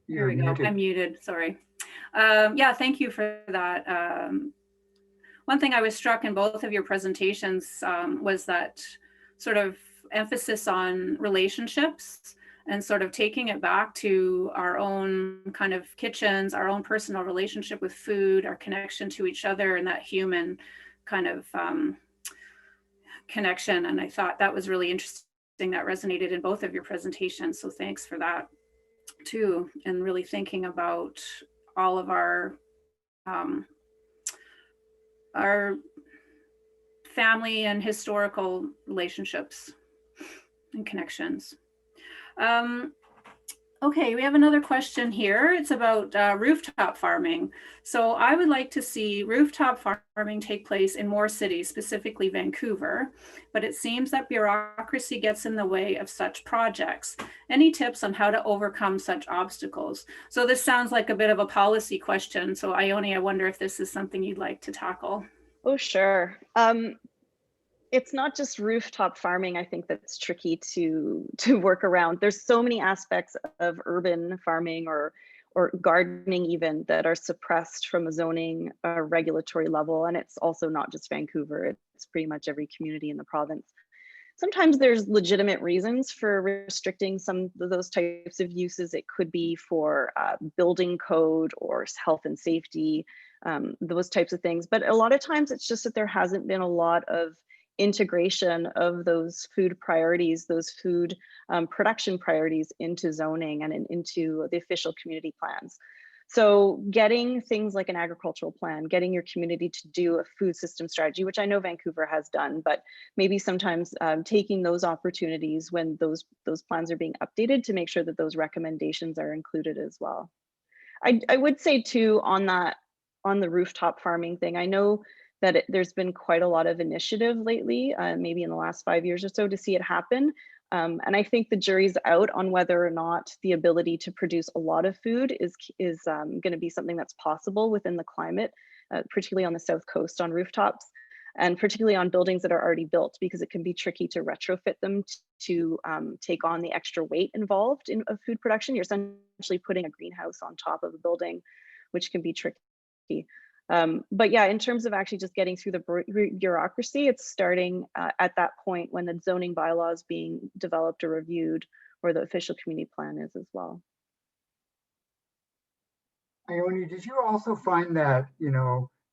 There we muted. go. I'm muted. Sorry. Yeah, thank you for that. One thing I was struck in both of your presentations was that sort of emphasis on relationships and sort of taking it back to our own kind of kitchens, our own personal relationship with food, our connection to each other, and that human kind of connection. And I thought that was really interesting. That resonated in both of your presentations. So thanks for that too. And really thinking about all of our family and historical relationships and connections. Okay, we have another question here. It's about rooftop farming. So I would like to see rooftop farming take place in more cities, specifically Vancouver, but it seems that bureaucracy gets in the way of such projects. Any tips on how to overcome such obstacles? So this sounds like a bit of a policy question. So Ione, I wonder if this is something you'd like to tackle. Oh, sure. It's not just rooftop farming, I think, that's tricky to work around. There's so many aspects of urban farming or gardening even that are suppressed from a zoning regulatory level. And it's also not just Vancouver, it's pretty much every community in the province. Sometimes there's legitimate reasons for restricting some of those types of uses. It could be for building code or health and safety, those types of things. But a lot of times it's just that there hasn't been a lot of integration of those food priorities, those food production priorities into zoning and into the official community plans. So getting things like an agricultural plan, getting your community to do a food system strategy, which I know Vancouver has done, but maybe sometimes taking those opportunities when those plans are being updated to make sure that those recommendations are included as well. I would say too, on the rooftop farming thing, I know that there's been quite a lot of initiative lately, maybe in the last 5 years or so, to see it happen. And I think the jury's out on whether or not the ability to produce a lot of food is going to be something that's possible within the climate, particularly on the South Coast on rooftops, and particularly on buildings that are already built, because it can be tricky to retrofit them to take on the extra weight involved in food production. You're essentially putting a greenhouse on top of a building, which can be tricky. But yeah, in terms of actually just getting through the bureaucracy, it's starting at that point when the zoning bylaw is being developed or reviewed, or the official community plan is as well. Ione, did you also find that,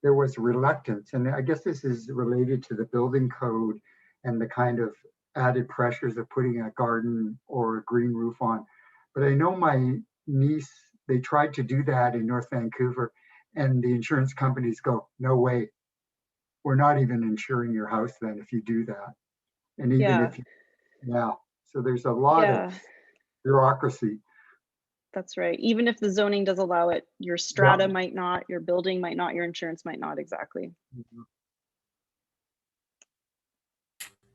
there was reluctance, and I guess this is related to the building code and the kind of added pressures of putting a garden or a green roof on. But I know my niece, they tried to do that in North Vancouver, and the insurance companies go, no way, we're not even insuring your house then if you do that. And even if you, so there's a lot of bureaucracy. That's right. Even if the zoning does allow it, your strata might not, your building might not, your insurance might not, exactly.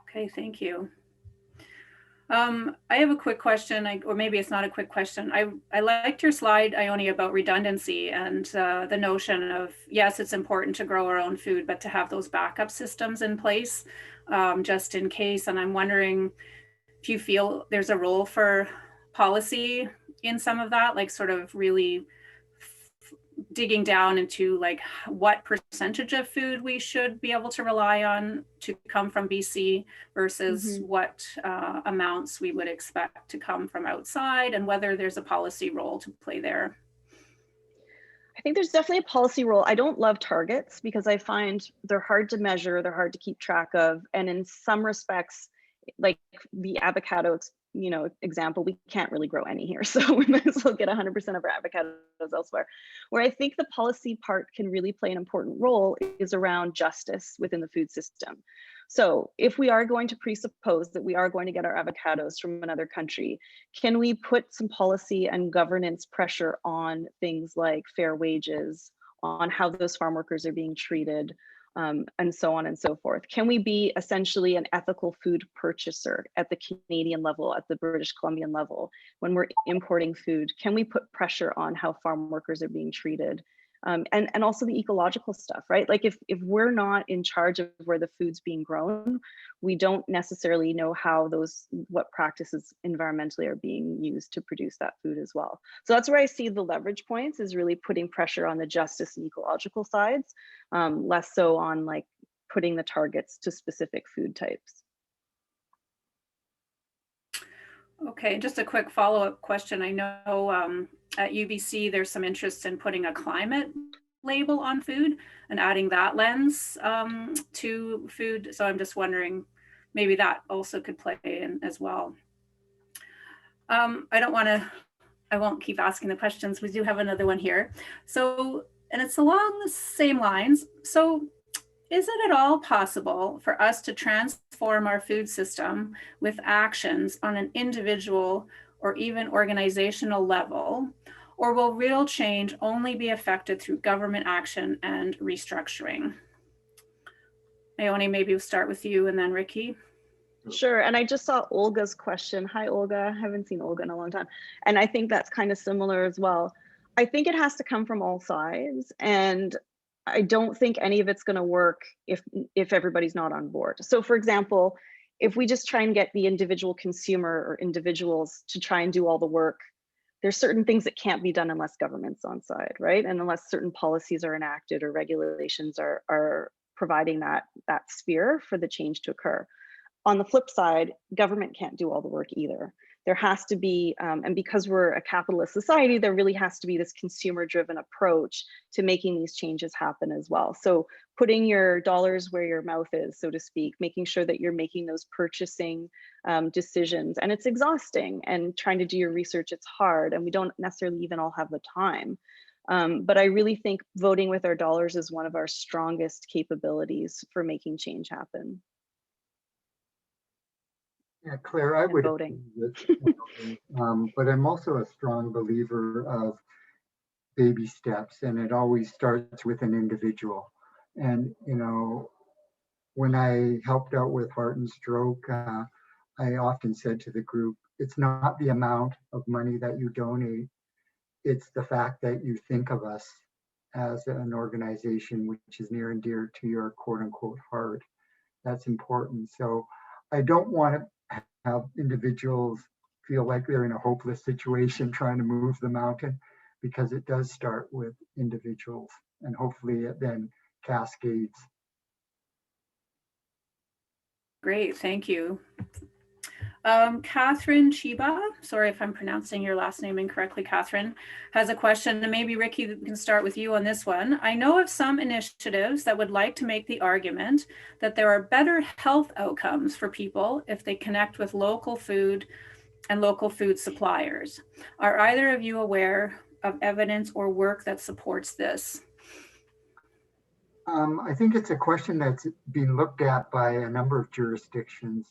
Okay, thank you. I have a quick question, or maybe it's not a quick question. I liked your slide, Ione, about redundancy and the notion of, yes, it's important to grow our own food, but to have those backup systems in place just in case. And I'm wondering if you feel there's a role for policy in some of that, like sort of really digging down into like what percentage of food we should be able to rely on to come from BC versus what amounts we would expect to come from outside, and whether there's a policy role to play there. I think there's definitely a policy role. I don't love targets because I find they're hard to measure, they're hard to keep track of, and in some respects, like the avocado example, we can't really grow any here, so we might as well get 100% of our avocados elsewhere. Where I think the policy part can really play an important role is around justice within the food system. So if we are going to presuppose that we are going to get our avocados from another country, can we put some policy and governance pressure on things like fair wages, on how those farm workers are being treated, and so on and so forth? Can we be essentially an ethical food purchaser at the Canadian level, at the British Columbian level? When we're importing food, can we put pressure on how farm workers are being treated? And also the ecological stuff, right? Like if we're not in charge of where the food's being grown, we don't necessarily know how what practices environmentally are being used to produce that food as well. So that's where I see the leverage points, is really putting pressure on the justice and ecological sides, less so on like putting the targets to specific food types. Okay, just a quick follow-up question. I know at UBC, there's some interest in putting a climate label on food and adding that lens to food. So I'm just wondering, maybe that also could play in as well. I won't keep asking the questions. We do have another one here. So, and it's along the same lines. So is it at all possible for us to transform our food system with actions on an individual or even organizational level, or will real change only be effected through government action and restructuring? Ione, maybe we'll start with you and then Ricky. Sure, and I just saw Olga's question. Hi, Olga. I haven't seen Olga in a long time. And I think that's kind of similar as well. I think it has to come from all sides, and I don't think any of it's going to work if everybody's not on board. So for example, if we just try and get the individual consumer or individuals to try and do all the work, there's certain things that can't be done unless government's on side, right? And unless certain policies are enacted or regulations are providing that sphere for the change to occur. On the flip side, government can't do all the work either. There has to be, and because we're a capitalist society, there really has to be this consumer-driven approach to making these changes happen as well. So putting your dollars where your mouth is, so to speak, making sure that you're making those purchasing decisions. And it's exhausting, and trying to do your research, it's hard, and we don't necessarily even all have the time. But I really think voting with our dollars is one of our strongest capabilities for making change happen. Yeah, Claire, I would voting. But I'm also a strong believer of baby steps, and it always starts with an individual. And, when I helped out with heart and stroke, I often said to the group, it's not the amount of money that you donate, it's the fact that you think of us as an organization which is near and dear to your quote unquote heart. That's important. So I don't want to have individuals feel like they're in a hopeless situation trying to move the mountain, because it does start with individuals, and hopefully it then cascades. Great, thank you. Catherine Chiba, sorry if I'm pronouncing your last name incorrectly, Catherine, has a question, and maybe Ricky can start with you on this one. I know of some initiatives that would like to make the argument that there are better health outcomes for people if they connect with local food and local food suppliers. Are either of you aware of evidence or work that supports this? I think it's a question that's being looked at by a number of jurisdictions.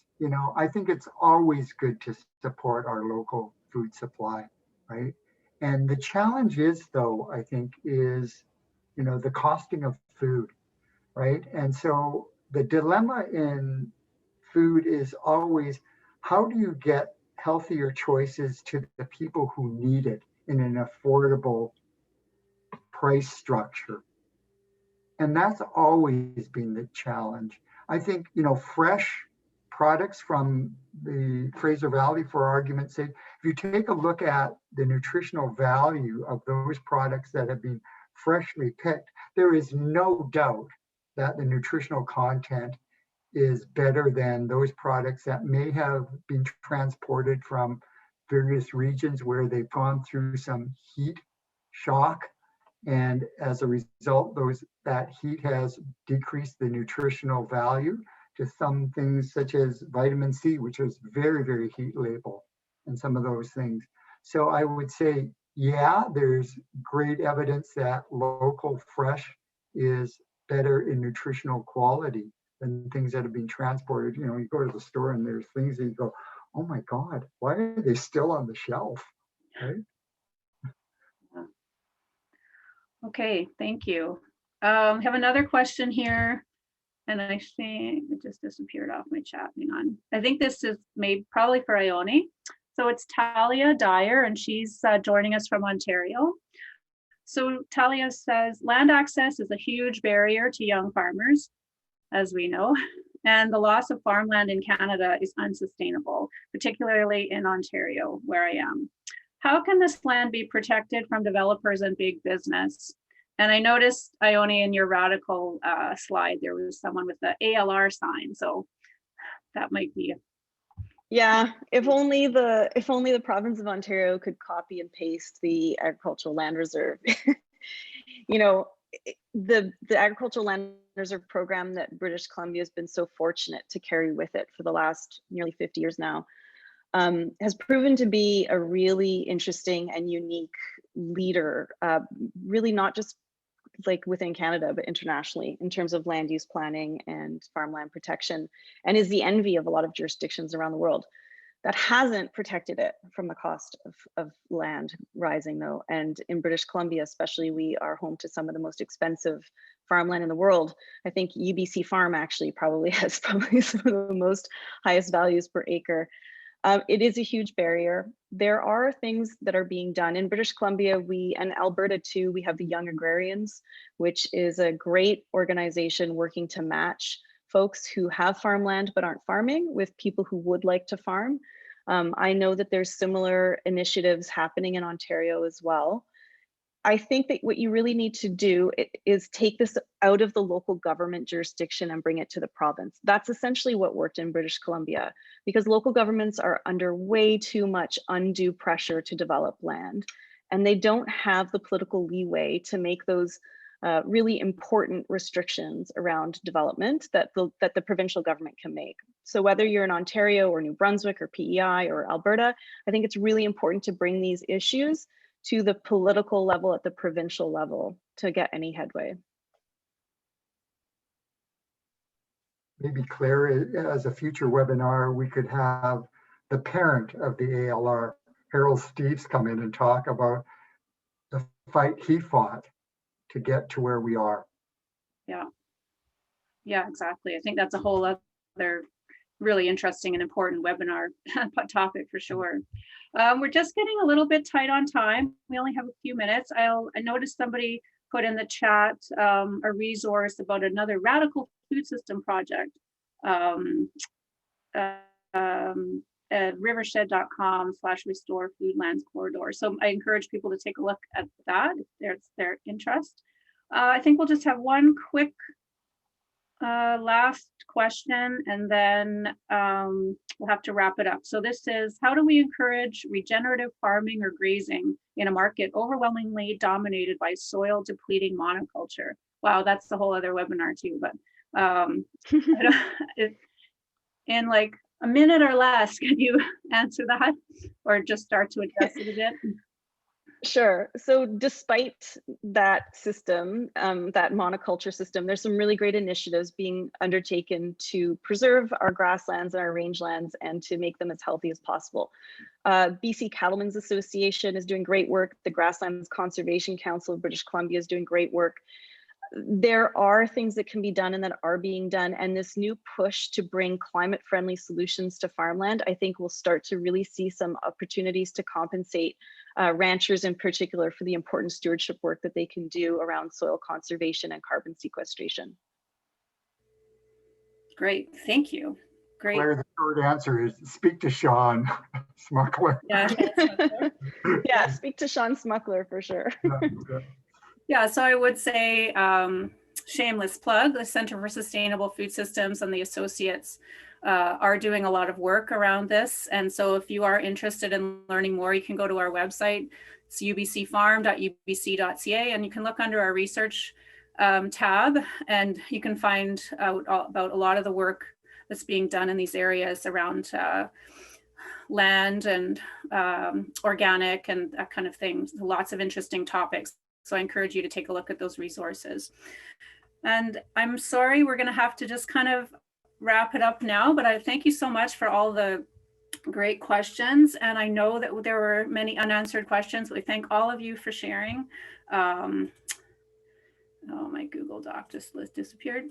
I think it's always good to support our local food supply, right? And the challenge is, though, I think, is, the costing of food, right? And so the dilemma in food is always, how do you get healthier choices to the people who need it in an affordable price structure? And that's always been the challenge. I think, fresh products from the Fraser Valley, for argument's sake, if you take a look at the nutritional value of those products that have been freshly picked, there is no doubt that the nutritional content is better than those products that may have been transported from various regions where they've gone through some heat shock. And as a result, that heat has decreased the nutritional value to some things such as vitamin C, which is very, very heat label, and some of those things. So I would say, yeah, there's great evidence that local fresh is better in nutritional quality than things that have been transported. You go to the store and there's things that you go, oh my God, why are they still on the shelf, right? Okay, thank you. I have another question here, and I think it just disappeared off my chat. Hang on. I think this is made probably for Ione. So it's Talia Dyer, and she's joining us from Ontario. So Talia says, land access is a huge barrier to young farmers, as we know, and the loss of farmland in Canada is unsustainable, particularly in Ontario, where I am. How can this land be protected from developers and big business? And I noticed, Ione, in your radical slide, there was someone with the ALR sign, so that might be. Yeah, if only the province of Ontario could copy and paste the agricultural land reserve. The agricultural land reserve program that British Columbia has been so fortunate to carry with it for the last nearly 50 years now has proven to be a really interesting and unique leader, really not just like within Canada, but internationally in terms of land use planning and farmland protection, and is the envy of a lot of jurisdictions around the world. That hasn't protected it from the cost of land rising, though. And in British Columbia, especially, we are home to some of the most expensive farmland in the world. I think UBC Farm actually probably has some of the most highest values per acre. It is a huge barrier. There are things that are being done in British Columbia, and Alberta too. We have the Young Agrarians, which is a great organization working to match folks who have farmland but aren't farming with people who would like to farm. I know that there's similar initiatives happening in Ontario as well. I think that what you really need to do is take this out of the local government jurisdiction and bring it to the province. That's essentially what worked in British Columbia, because local governments are under way too much undue pressure to develop land, and they don't have the political leeway to make those really important restrictions around development that the provincial government can make. So whether you're in Ontario or New Brunswick or PEI or Alberta, I think it's really important to bring these issues to the political level at the provincial level to get any headway. Maybe Claire, as a future webinar, we could have the parent of the ALR, Harold Steeves, come in and talk about the fight he fought to get to where we are. Yeah, Yeah, exactly. I think that's a whole other really interesting and important webinar topic for sure. We're just getting a little bit tight on time. We only have a few minutes. I noticed somebody put in the chat a resource about another radical food system project at rivershed.com/restore foodlands corridor. So I encourage people to take a look at that if there's their interest. I think we'll just have one quick last question, and then we'll have to wrap it up. So this is, how do we encourage regenerative farming or grazing in a market overwhelmingly dominated by soil depleting monoculture? Wow, that's the whole other webinar too, but in like a minute or less, can you answer that or just start to address it a bit? Sure. So despite that system, that monoculture system, there's some really great initiatives being undertaken to preserve our grasslands and our rangelands and to make them as healthy as possible. BC Cattlemen's Association is doing great work. The Grasslands Conservation Council of British Columbia is doing great work. There are things that can be done and that are being done. And this new push to bring climate-friendly solutions to farmland, I think we'll start to really see some opportunities to compensate ranchers in particular for the important stewardship work that they can do around soil conservation and carbon sequestration. Great, thank you. Great. Claire, the short answer is speak to Sean Smuckler. Yeah, yeah, speak to Sean Smuckler for sure. Yeah, so I would say, shameless plug, the Center for Sustainable Food Systems and the associates are doing a lot of work around this. And so if you are interested in learning more, you can go to our website. It's ubcfarm.ubc.ca, and you can look under our research tab, and you can find out about a lot of the work that's being done in these areas around land and organic and that kind of thing. Lots of interesting topics. So I encourage you to take a look at those resources. And I'm sorry, we're going to have to just kind of wrap it up now, but I thank you so much for all the great questions. And I know that there were many unanswered questions. We thank all of you for sharing. Oh, my Google Doc just disappeared.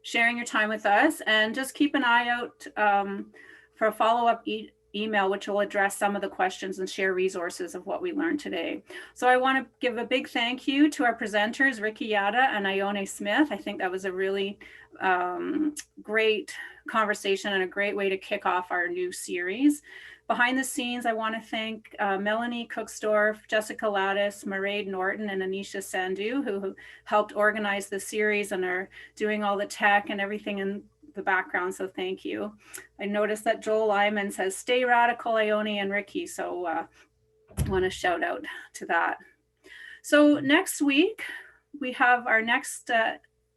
Sharing your time with us, and just keep an eye out for a follow-up email, which will address some of the questions and share resources of what we learned today. So I want to give a big thank you to our presenters, Ricky Yada and Ione Smith. I think that was a really great conversation and a great way to kick off our new series. Behind the scenes, I want to thank Melanie Cooksdorf, Jessica Lattis, Mairead Norton, and Anisha Sandhu, who helped organize the series and are doing all the tech and everything in the background, so thank you. I noticed that Joel Lyman says, stay radical, Ione and Ricky, so I want to shout out to that. So next week, we have our next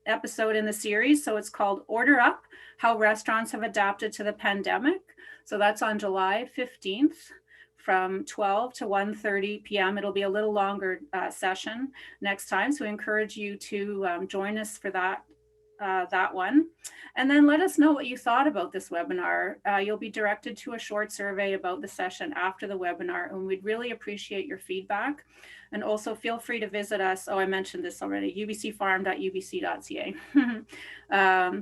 episode in the series, so it's called Order Up, How Restaurants Have Adapted to the Pandemic. So that's on July 15th from 12 to 1:30 p.m. It'll be a little longer session next time, so we encourage you to join us for that one. And then let us know what you thought about this webinar. You'll be directed to a short survey about the session after the webinar, and we'd really appreciate your feedback. And also feel free to visit us. Oh, I mentioned this already, ubcfarm.ubc.ca.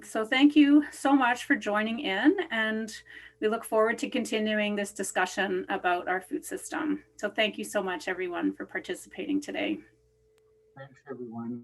So thank you so much for joining in, and we look forward to continuing this discussion about our food system. So thank you so much, everyone, for participating today. Thanks, everyone.